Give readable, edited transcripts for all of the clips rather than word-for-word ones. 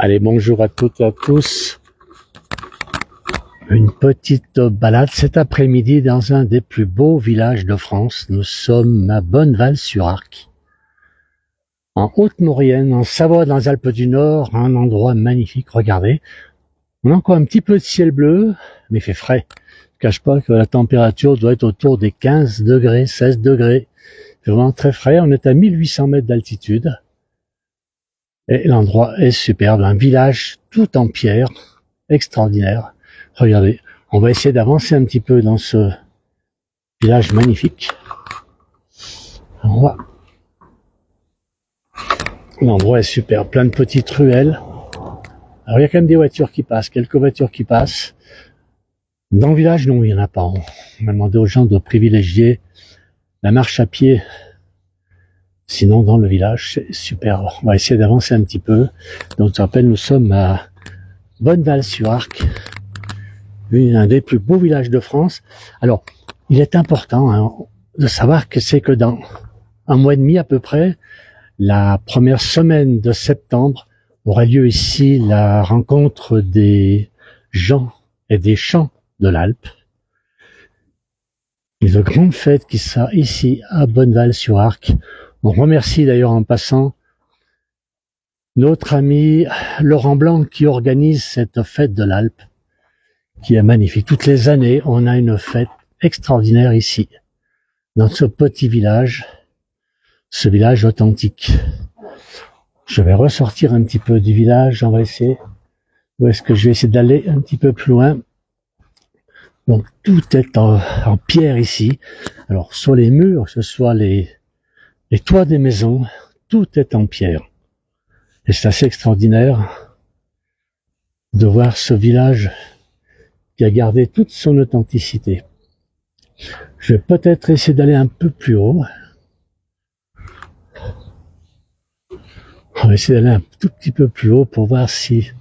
Allez, bonjour à toutes et à tous. Une petite balade cet après-midi dans un des plus beaux villages de France. Nous sommes à Bonneval-sur-Arc, en Haute-Maurienne, en Savoie, dans les Alpes du Nord, un endroit magnifique. Regardez, on a encore un petit peu de ciel bleu, mais il fait frais. Je ne cache pas que la température doit être autour des 15 degrés, 16 degrés. C'est vraiment très frais. On est à 1800 mètres d'altitude. Et l'endroit est superbe, un village tout en pierre, extraordinaire. Regardez, on va essayer d'avancer un petit peu dans ce village magnifique. L'endroit est super, plein de petites ruelles. Alors il y a quand même des voitures qui passent, quelques voitures qui passent. Dans le village, non, il n'y en a pas. On a demandé aux gens de privilégier la marche à pied. Sinon, dans le village, c'est super. Alors, on va essayer d'avancer un petit peu. Donc, je rappelle, nous sommes à Bonneval-sur-Arc, un des plus beaux villages de France. Alors, il est important de savoir que c'est que dans un mois et demi à peu près, la première semaine de septembre, aura lieu ici la rencontre des gens et des chants de l'Alpe. Une grande fête qui sera ici à Bonneval-sur-Arc. On remercie d'ailleurs en passant notre ami Laurent Blanc qui organise cette fête de l'Alpe, qui est magnifique. Toutes les années, on a une fête extraordinaire ici, dans ce petit village, ce village authentique. Je vais ressortir un petit peu du village, on va essayer, où est-ce que je vais essayer d'aller un petit peu plus loin. Donc tout est en pierre ici. Alors sur les murs, que ce soit les toits des maisons, tout est en pierre. Et c'est assez extraordinaire de voir ce village qui a gardé toute son authenticité. Je vais peut-être essayer d'aller un peu plus haut. On va essayer d'aller un tout petit peu plus haut pour voir si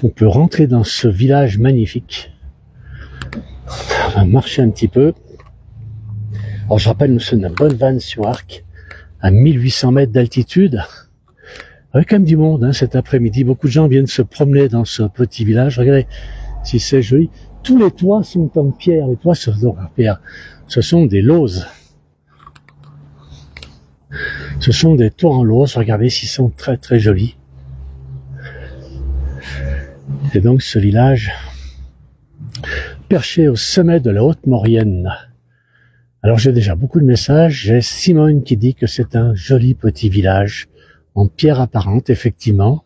on peut rentrer dans ce village magnifique. On va marcher un petit peu. Alors je rappelle, nous sommes à Bonneval-sur-Arc, à 1800 mètres d'altitude. Avec quand même du monde cet après-midi. Beaucoup de gens viennent se promener dans ce petit village. Regardez si c'est joli. Tous les toits sont en pierre. Les toits sont en pierre. Ce sont des lauses. Ce sont des toits en lauze. Regardez s'ils sont très très jolis. Et donc ce village perché au sommet de la Haute-Maurienne. Alors j'ai déjà beaucoup de messages. J'ai Simone qui dit que c'est un joli petit village en pierre apparente, effectivement.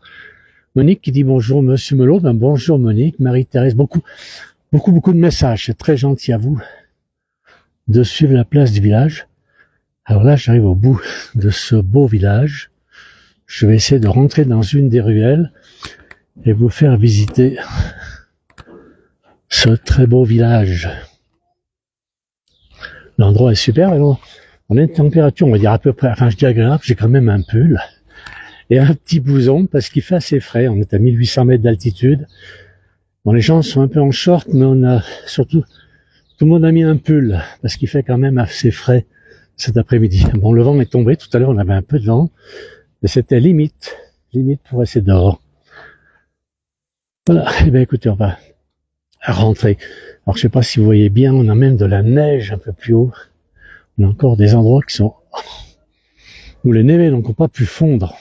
Monique qui dit bonjour Monsieur Melot. Ben bonjour Monique, Marie-Thérèse, beaucoup de messages. C'est très gentil à vous de suivre la place du village. Alors là, j'arrive au bout de ce beau village. Je vais essayer de rentrer dans une des ruelles et vous faire visiter ce très beau village. L'endroit est super. Alors, on a une température, on va dire à peu près, enfin je dis agréable, j'ai quand même un pull et un petit blouson parce qu'il fait assez frais. On est à 1800 mètres d'altitude. Bon, les gens sont un peu en short, mais on a surtout, tout le monde a mis un pull parce qu'il fait quand même assez frais cet après-midi. Bon, le vent est tombé. Tout à l'heure, on avait un peu de vent, mais c'était limite pour rester dehors. Voilà. Eh bien, écoutez, on va rentrer. Alors, je sais pas si vous voyez bien, on a même de la neige un peu plus haut. On a encore des endroits qui sont où les neiges n'ont pas pu fondre.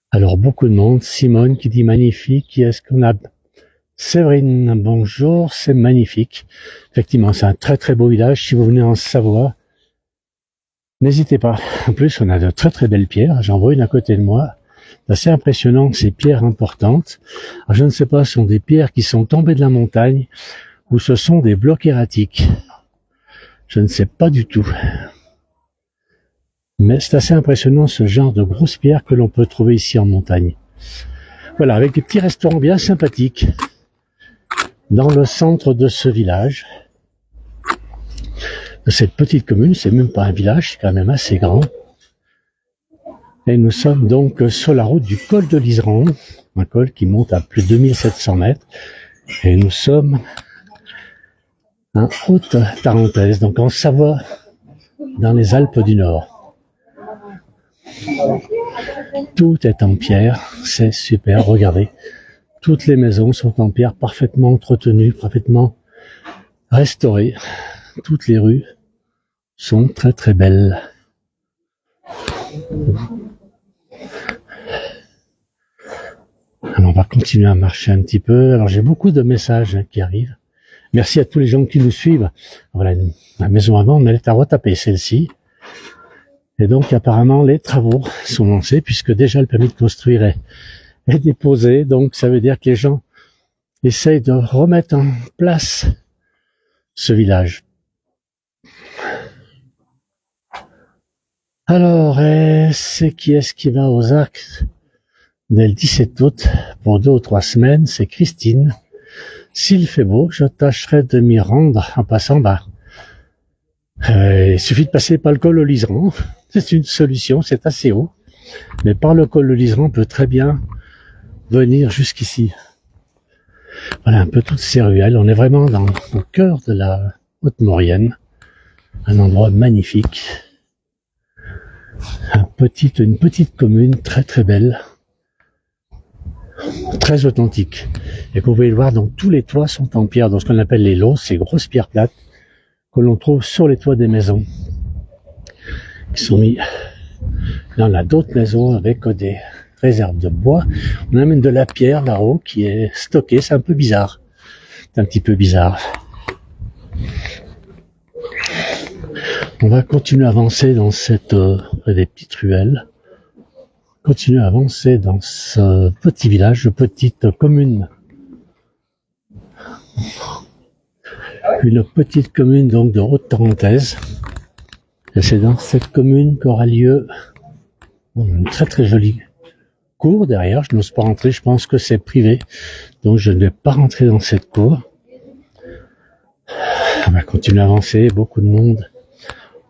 Alors, beaucoup de monde. Simone qui dit magnifique. Qui est-ce qu'on a? Séverine, bonjour. C'est magnifique. Effectivement, c'est un très très beau village. Si vous venez en Savoie, n'hésitez pas. En plus, on a de très très belles pierres. J'en vois une à côté de moi. C'est assez impressionnant, ces pierres importantes. Alors, je ne sais pas, ce sont des pierres qui sont tombées de la montagne ou ce sont des blocs erratiques. Je ne sais pas du tout. Mais c'est assez impressionnant ce genre de grosses pierres que l'on peut trouver ici en montagne. Voilà, avec des petits restaurants bien sympathiques dans le centre de ce village, de cette petite commune. C'est même pas un village, c'est quand même assez grand. Et nous sommes donc sur la route du col de l'Iseran, un col qui monte à plus de 2700 mètres. Et nous sommes en Haute-Tarentaise, donc en Savoie, dans les Alpes du Nord. Tout est en pierre, c'est super, regardez. Toutes les maisons sont en pierre, parfaitement entretenues, parfaitement restaurées. Toutes les rues sont très très belles. Alors on va continuer à marcher un petit peu. Alors j'ai beaucoup de messages qui arrivent. Merci à tous les gens qui nous suivent. Voilà, la maison avant, on est à retaper celle-ci. Et donc apparemment les travaux sont lancés puisque déjà le permis de construire est déposé. Donc ça veut dire que les gens essayent de remettre en place ce village. Alors, c'est qui est-ce qui va aux Arcs dès le 17 août pour 2 ou 3 semaines? C'est Christine. S'il fait beau, je tâcherai de m'y rendre en passant. Il suffit de passer par le col au Liseran. C'est une solution, c'est assez haut. Mais par le col au Liseran, on peut très bien venir jusqu'ici. Voilà un peu toutes ces ruelles. On est vraiment au cœur de la Haute-Maurienne. Un endroit magnifique. Une petite commune très très belle. Très authentique. Et comme vous pouvez le voir, donc tous les toits sont en pierre. Donc ce qu'on appelle les lots, ces grosses pierres plates que l'on trouve sur les toits des maisons. Qui sont mis. Là on a d'autres maisons avec des réserves de bois. On amène de la pierre là-haut qui est stockée. C'est un peu bizarre. C'est un petit peu bizarre. On va continuer à avancer dans des petites ruelles. Continuer à avancer dans ce petit village, petite commune. Une petite commune donc de Haute-Tarentaise. Et c'est dans cette commune qu'aura lieu une très très jolie cour derrière. Je n'ose pas rentrer, je pense que c'est privé. Donc je ne vais pas rentrer dans cette cour. On va continuer à avancer, beaucoup de monde.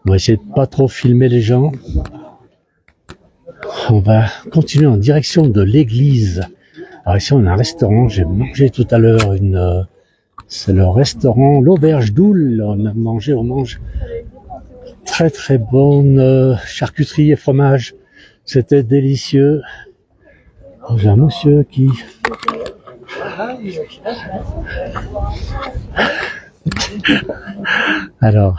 On va essayer de pas trop filmer les gens. On va continuer en direction de l'église. Alors ici on a un restaurant, j'ai mangé tout à l'heure c'est le restaurant l'Auberge d'Oule. On mange très très bonne charcuterie et fromage. C'était délicieux. J'ai un monsieur qui... Alors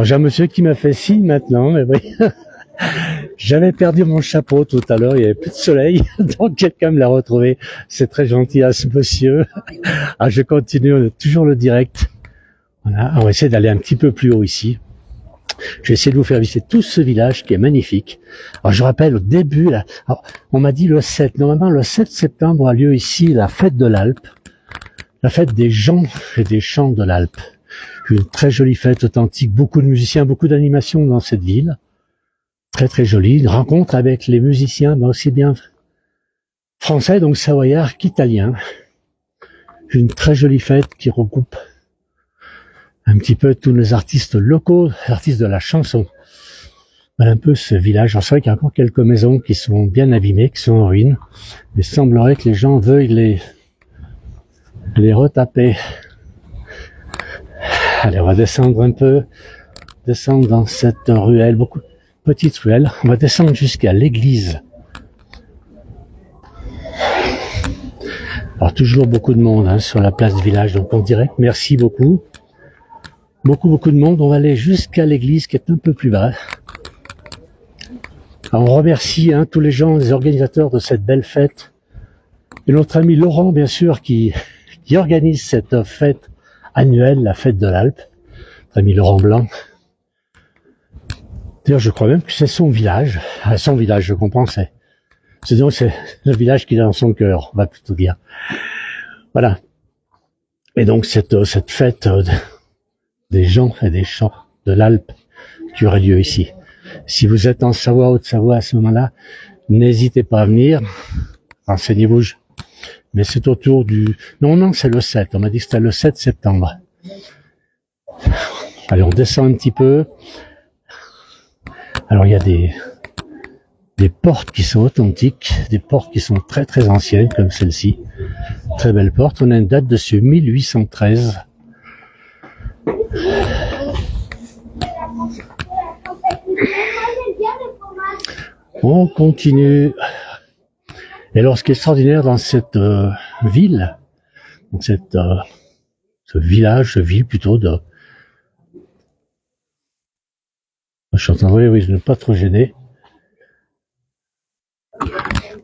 j'ai un monsieur qui m'a fait signe maintenant, mais oui. J'avais perdu mon chapeau tout à l'heure, il n'y avait plus de soleil, donc quelqu'un me l'a retrouvé. C'est très gentil à ce monsieur. Je continue, on a toujours le direct. Voilà, on va essayer d'aller un petit peu plus haut ici. Je vais essayer de vous faire visiter tout ce village qui est magnifique. Alors je rappelle au début, là, on m'a dit le 7, normalement le 7 septembre a lieu ici la fête de l'Alpe, la fête des gens et des chants de l'Alpe. Une très jolie fête authentique, beaucoup de musiciens, beaucoup d'animations dans cette ville. Très très jolie, une rencontre avec les musiciens, mais aussi bien français, donc savoyards, qu'italiens. Une très jolie fête qui regroupe un petit peu tous les artistes locaux, artistes de la chanson. Voilà un peu ce village. Alors c'est vrai qu'il y a encore quelques maisons qui sont bien abîmées, qui sont en ruine, mais il semblerait que les gens veuillent les retaper. Allez, on va descendre un peu, descendre dans cette ruelle, beaucoup petite ruelle. On va descendre jusqu'à l'église. Alors toujours beaucoup de monde sur la place du village, donc en direct. Merci beaucoup. Beaucoup de monde. On va aller jusqu'à l'église qui est un peu plus bas. Alors, on remercie tous les gens, les organisateurs de cette belle fête. Et notre ami Laurent, bien sûr, qui organise cette fête annuelle, la fête de l'Alpe. Notre ami Laurent Blanc. D'ailleurs, je crois même que c'est son village. Son village, je comprends, c'est le village qu'il a dans son cœur, on va plutôt dire. Voilà. Et donc, cette fête des gens et des chants de l'Alpe qui aura lieu ici. Si vous êtes en Savoie, Haute-Savoie à ce moment-là, n'hésitez pas à venir. Renseignez-vous. Mais c'est autour du... Non, c'est le 7. On m'a dit que c'était le 7 septembre. Allez, on descend un petit peu. Alors, il y a des portes qui sont authentiques, des portes qui sont très très anciennes, comme celle-ci. Très belle porte. On a une date dessus, 1813. On continue. Et alors, ce qui est extraordinaire dans cette ville, dans ce ville plutôt de... Je suis en train de voir, oui, je ne pas trop gêner.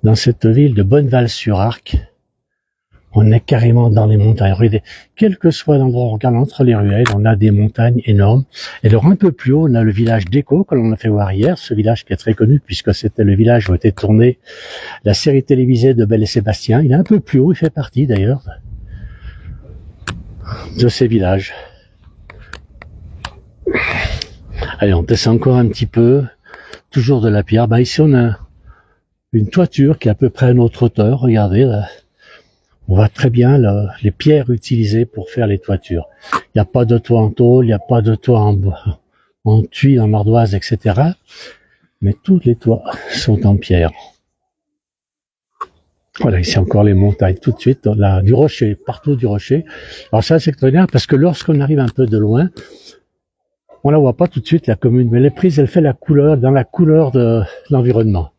Dans cette ville de Bonneval-sur-Arc, on est carrément dans les montagnes. Regardez, quel que soit l'endroit où on regarde entre les ruelles, on a des montagnes énormes. Et alors un peu plus haut, on a le village d'Écho, que l'on a fait voir hier, ce village qui est très connu puisque c'était le village où était tournée la série télévisée de Belle et Sébastien. Il est un peu plus haut, il fait partie d'ailleurs de ces villages. Allez, on descend encore un petit peu, toujours de la pierre. Bah ici on a une toiture qui est à peu près à notre hauteur, regardez là. On voit très bien les pierres utilisées pour faire les toitures. Il n'y a pas de toit en tôle, il n'y a pas de toit en tuile, en ardoise, etc. Mais tous les toits sont en pierre. Voilà, ici encore les montagnes, tout de suite, là, du rocher, partout du rocher. Alors ça, c'est extraordinaire parce que lorsqu'on arrive un peu de loin, on la voit pas tout de suite, la commune, mais elle est prise, elle fait la couleur, dans la couleur de l'environnement.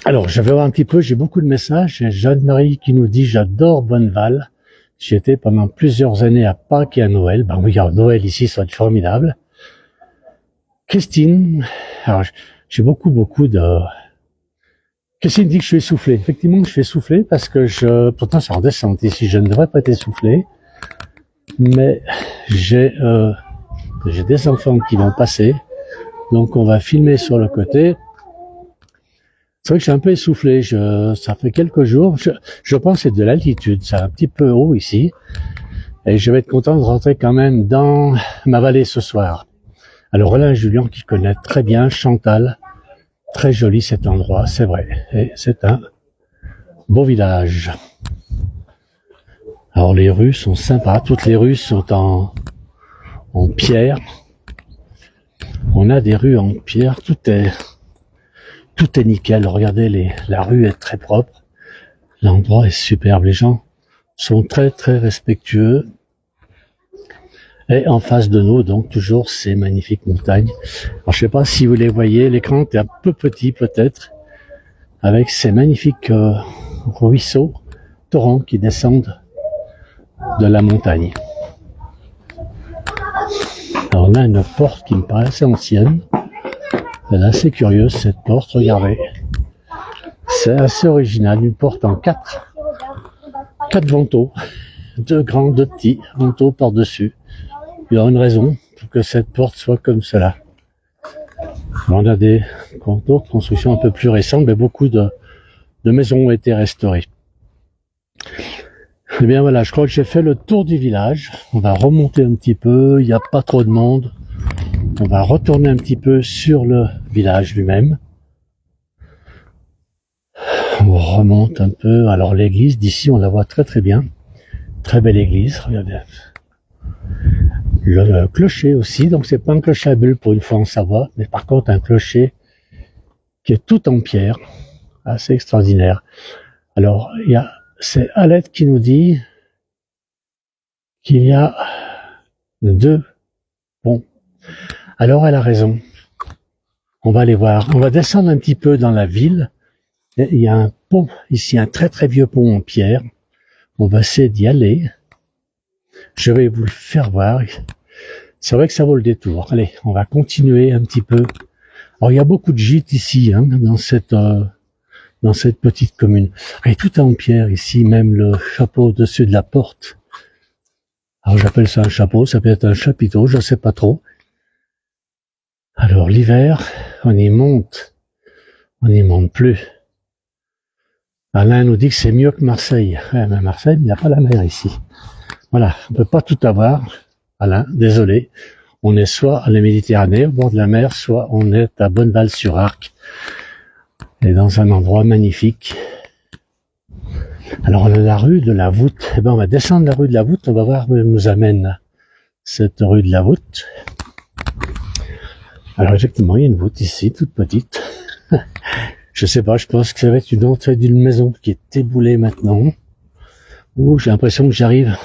Alors, je vais voir un petit peu, j'ai beaucoup de messages. J'ai Jeanne-Marie qui nous dit « J'adore Bonneval. J'y étais pendant plusieurs années à Pâques et à Noël. » Ben oui, alors Noël ici, ça va être formidable. Christine, alors j'ai beaucoup de... Christine dit que je suis essoufflé. Effectivement, je suis essoufflé parce que pourtant ça redescend ici, je ne devrais pas être essoufflé. Mais j'ai des enfants qui vont passer. Donc on va filmer sur le côté. C'est vrai que je suis un peu essoufflé, ça fait quelques jours, je pense que c'est de l'altitude, c'est un petit peu haut ici, et je vais être content de rentrer quand même dans ma vallée ce soir. Alors Roland Julien qui connaît très bien Chantal, très joli cet endroit, c'est vrai, et c'est un beau village. Alors les rues sont sympas, toutes les rues sont en pierre, on a des rues en pierre, tout est nickel, regardez, la rue est très propre, l'endroit est superbe, les gens sont très respectueux. Et en face de nous, donc, toujours ces magnifiques montagnes. Alors, je sais pas si vous les voyez, l'écran est un peu petit peut-être, avec ces magnifiques ruisseaux, torrents qui descendent de la montagne. Alors, on a une porte qui me paraît assez ancienne. Elle est assez curieuse cette porte, regardez. C'est assez original, une porte en quatre vantaux, deux grands, deux petits vantaux par-dessus. Il y a une raison pour que cette porte soit comme cela. On a des d'autres constructions un peu plus récentes, mais beaucoup de maisons ont été restaurées. Eh bien voilà, je crois que j'ai fait le tour du village. On va remonter un petit peu, il n'y a pas trop de monde. On va retourner un petit peu sur le village lui-même. On remonte un peu. Alors l'église d'ici, on la voit très bien. Très belle église, regardez. Le clocher aussi, donc c'est pas un clocher à bulles pour une fois en Savoie, mais par contre un clocher qui est tout en pierre, assez extraordinaire. Alors c'est Alette qui nous dit qu'il y a deux ponts. Alors elle a raison. On va aller voir. On va descendre un petit peu dans la ville. Et il y a un pont ici, un très vieux pont en pierre. On va essayer d'y aller. Je vais vous le faire voir. C'est vrai que ça vaut le détour. Allez, on va continuer un petit peu. Alors il y a beaucoup de gîtes ici, hein, dans cette petite commune. Et tout est en pierre ici, même le chapeau au-dessus de la porte. Alors j'appelle ça un chapeau, ça peut être un chapiteau, je ne sais pas trop. Alors l'hiver, on y monte plus. Alain nous dit que c'est mieux que Marseille. Ouais, mais Marseille, il n'y a pas la mer ici. Voilà, on peut pas tout avoir. Alain, désolé. On est soit à la Méditerranée, au bord de la mer, soit on est à Bonneval-sur-Arc. Et dans un endroit magnifique. Alors la rue de la Voûte, eh ben on va descendre la rue de la Voûte, on va voir où elle nous amène cette rue de la Voûte. Alors effectivement, il y a une voûte ici, toute petite. Je sais pas, je pense que ça va être une entrée d'une maison qui est éboulée maintenant. Ouh, j'ai l'impression que j'arrive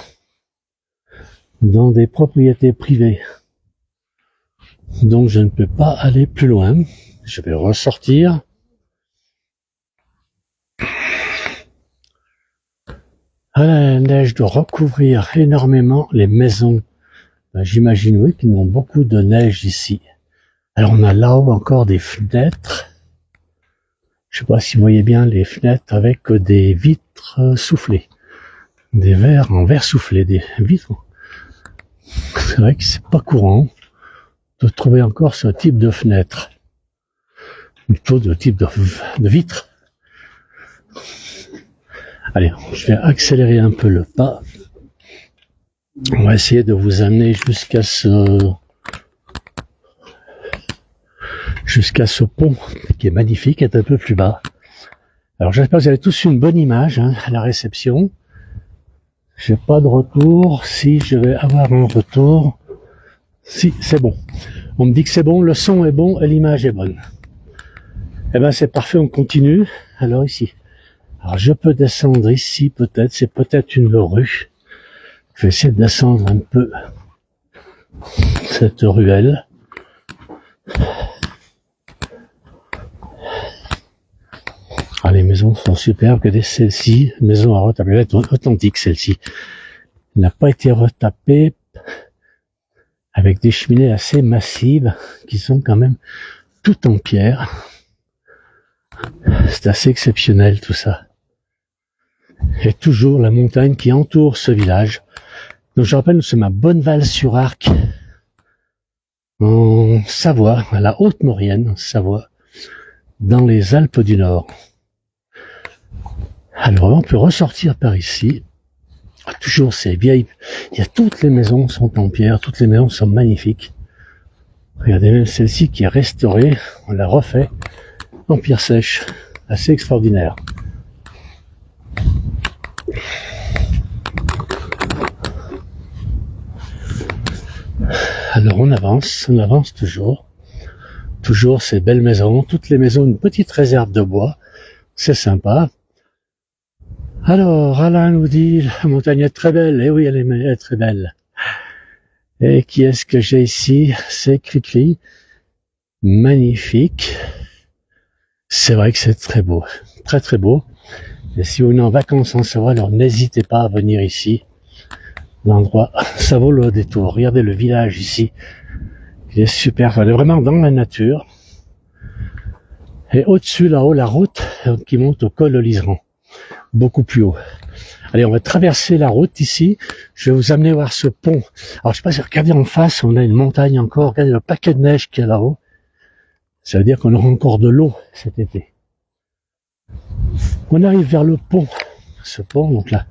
dans des propriétés privées. Donc je ne peux pas aller plus loin. Je vais ressortir. La neige doit recouvrir énormément les maisons. J'imagine, oui, qu'ils ont beaucoup de neige ici. Alors on a là-haut encore des fenêtres. Je sais pas si vous voyez bien les fenêtres avec des vitres soufflées. Des verres en verre soufflé, des vitres. C'est vrai que c'est pas courant de trouver encore ce type de fenêtre. Plutôt de type de vitre. Allez, je vais accélérer un peu le pas. On va essayer de vous amener jusqu'à ce pont qui est magnifique, qui est un peu plus bas. Alors j'espère que vous avez tous une bonne image à la réception. J'ai pas de retour. Si je vais avoir un retour, si c'est bon. On me dit que c'est bon, le son est bon et l'image est bonne. Eh ben c'est parfait, on continue. Alors ici. Alors je peux descendre ici peut-être, c'est peut-être une rue. Je vais essayer de descendre un peu cette ruelle. Ah, les maisons sont superbes, que celle-ci, maison à retaper, elle est authentique celle-ci. Elle n'a pas été retapée avec des cheminées assez massives qui sont quand même toutes en pierre. C'est assez exceptionnel tout ça. Et toujours la montagne qui entoure ce village. Donc je rappelle, nous sommes à Bonneval-sur-Arc, en Savoie, à la Haute-Maurienne, en Savoie, dans les Alpes du Nord. Alors on peut ressortir par ici. Toujours ces vieilles... Il y a toutes les maisons sont en pierre, toutes les maisons sont magnifiques. Regardez même celle-ci qui est restaurée, on l'a refait en pierre sèche. Assez extraordinaire. Alors on avance toujours. Toujours ces belles maisons, toutes les maisons, une petite réserve de bois. C'est sympa. Alors, Alain nous dit, la montagne est très belle. Eh oui, elle est très belle. Et qui est-ce que j'ai ici? C'est Cricri. Magnifique. C'est vrai que c'est très beau. Très très beau. Et si vous venez en vacances en Savoie, alors n'hésitez pas à venir ici. L'endroit, ça vaut le détour. Regardez le village ici. Il est super. Elle est vraiment dans la nature. Et au-dessus, là-haut, la route qui monte au col de l'Iseran. Beaucoup plus haut. Allez, on va traverser la route ici. Je vais vous amener voir ce pont. Alors, je sais pas si regardez en face, on a une montagne encore. Regardez le paquet de neige qu'il y a là-haut. Ça veut dire qu'on aura encore de l'eau cet été. On arrive vers le pont. Ce pont, donc là,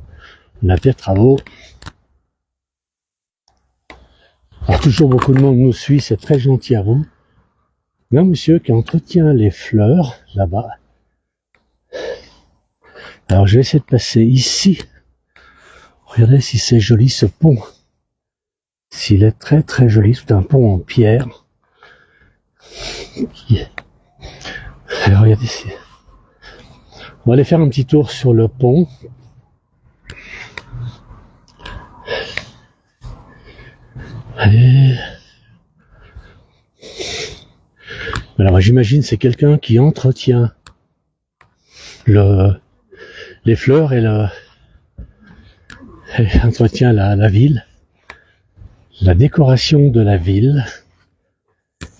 on a des travaux. Alors, toujours beaucoup de monde nous suit, c'est très gentil à vous. Il y a un monsieur qui entretient les fleurs, là-bas. Alors, je vais essayer de passer ici. Regardez si c'est joli, ce pont. S'il est très très joli, c'est un pont en pierre. Alors, regardez ici. On va aller faire un petit tour sur le pont. Allez. Alors, j'imagine c'est quelqu'un qui entretient les fleurs et entretient la ville, la décoration de la ville.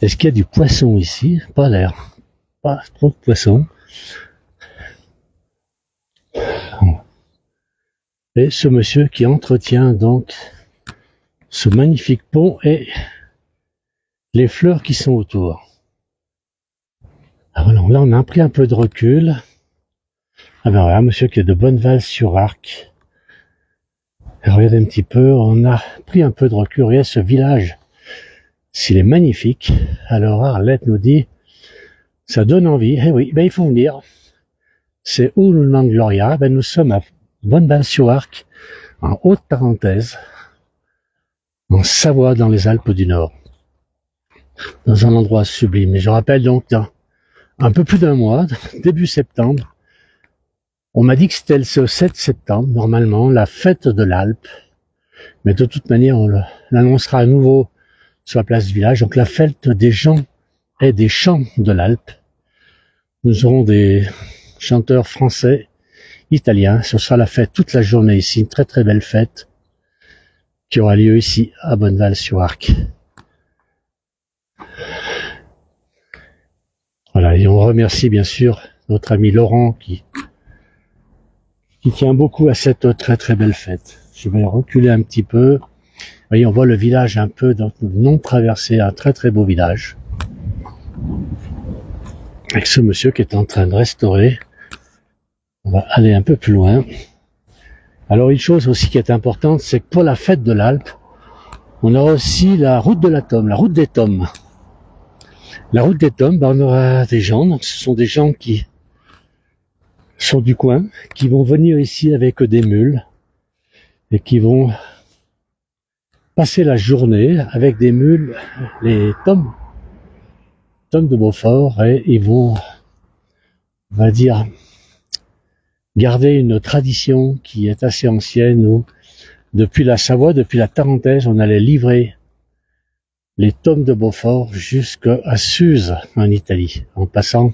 Est-ce qu'il y a du poisson ici? Pas l'air. Pas trop de poisson. Et ce monsieur qui entretient donc ce magnifique pont et les fleurs qui sont autour. Alors là, on a pris un peu de recul. Ah ben voilà, monsieur qui est de Bonneval-sur-Arc. Regardez un petit peu, on a pris un peu de recul. Regardez ce village, s'il est magnifique. Alors Arlette nous dit, ça donne envie. Eh oui, ben il faut venir. C'est où le nom de Gloria? Ben nous sommes à Bonneval-sur-Arc, en haute parenthèse, en Savoie, dans les Alpes du Nord, dans un endroit sublime. Et je rappelle donc, dans un peu plus d'un mois, début septembre, on m'a dit que c'était le 7 septembre, normalement, la fête de l'Alpe. Mais de toute manière, on l'annoncera à nouveau sur la place du village. Donc la fête des gens et des chants de l'Alpe. Nous aurons des chanteurs français, italiens. Ce sera la fête toute la journée ici, une très très belle fête qui aura lieu ici à Bonneval-sur-Arc. Voilà, et on remercie bien sûr notre ami Laurent qui tient beaucoup à cette très très belle fête. Je vais reculer un petit peu. Vous voyez, on voit le village un peu non traversé, un très très beau village. Avec ce monsieur qui est en train de restaurer. On va aller un peu plus loin. Alors une chose aussi qui est importante, c'est que pour la fête de l'Alpe, on aura aussi la route de la Tome, la route des Tomes. La route des Tomes, on aura des gens, donc ce sont des gens qui sont du coin, qui vont venir ici avec des mules et qui vont passer la journée avec des mules, les Tomes de Beaufort, et ils vont, on va dire, garder une tradition qui est assez ancienne où, depuis la Savoie, depuis la Tarentaise, on allait livrer les Tomes de Beaufort jusqu'à Suse, en Italie, en passant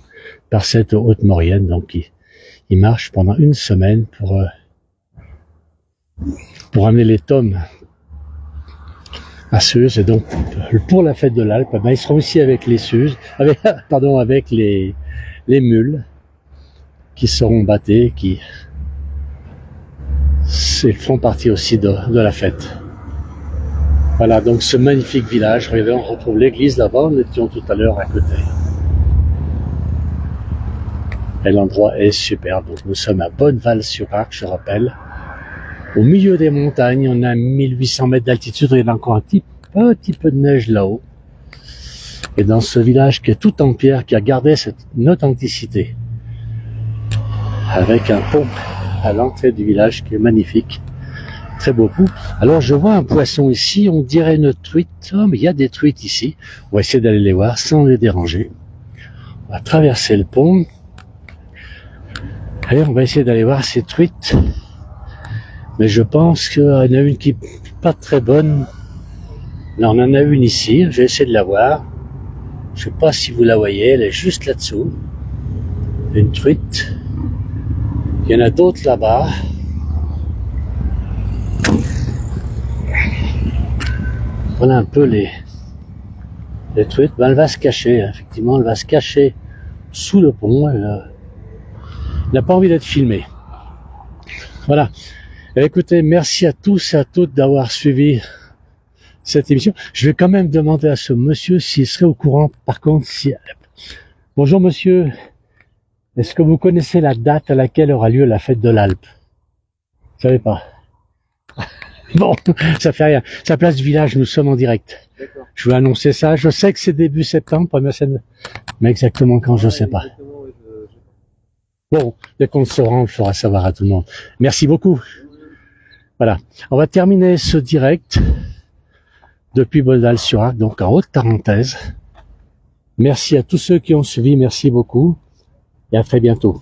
par cette haute Maurienne. Donc, ils marchent pendant une semaine pour amener les Tomes à Suse. Et donc, pour la fête de l'Alpe, ils seront ici avec les Suzes, avec les mules qui seront bâtées, qui font partie aussi de la fête. Voilà, donc ce magnifique village. Regardez, on retrouve l'église là-bas, nous étions tout à l'heure à côté. Et l'endroit est super. Donc nous sommes à Bonneval-sur-Arc, je rappelle. Au milieu des montagnes, on a 1800 mètres d'altitude, il y a encore un petit peu de neige là-haut. Et dans ce village qui est tout en pierre, qui a gardé cette authenticité, avec un pont à l'entrée du village qui est magnifique. Très beau coup. Alors je vois un poisson ici, on dirait une truite. Oh, mais il y a des truites ici. On va essayer d'aller les voir sans les déranger. On va traverser le pont. Allez, on va essayer d'aller voir ces truites. Mais je pense qu'il y en a une qui n'est pas très bonne. Là, on en a une ici. Je vais essayer de la voir. Je ne sais pas si vous la voyez. Elle est juste là-dessous. Une truite. Il y en a d'autres là-bas. Voilà un peu les truites. Ben, elle va se cacher, effectivement, elle va se cacher sous le pont. Elle n'a pas envie d'être filmée. Voilà. Et écoutez, merci à tous et à toutes d'avoir suivi cette émission. Je vais quand même demander à ce monsieur s'il serait au courant, par contre, si... Bonjour monsieur, est-ce que vous connaissez la date à laquelle aura lieu la fête de l'Alpe? Vous savez pas? Bon, ça fait rien. C'est la place du village, nous sommes en direct. Je vais annoncer ça. Je sais que c'est début septembre, première scène, mais exactement quand, je sais pas. Bon, dès qu'on le saura, on le fera savoir à tout le monde. Merci beaucoup. Voilà. On va terminer ce direct depuis Bonneval-sur-Arc, donc en Haute-Tarentaise. Merci à tous ceux qui ont suivi. Merci beaucoup. Et à très bientôt.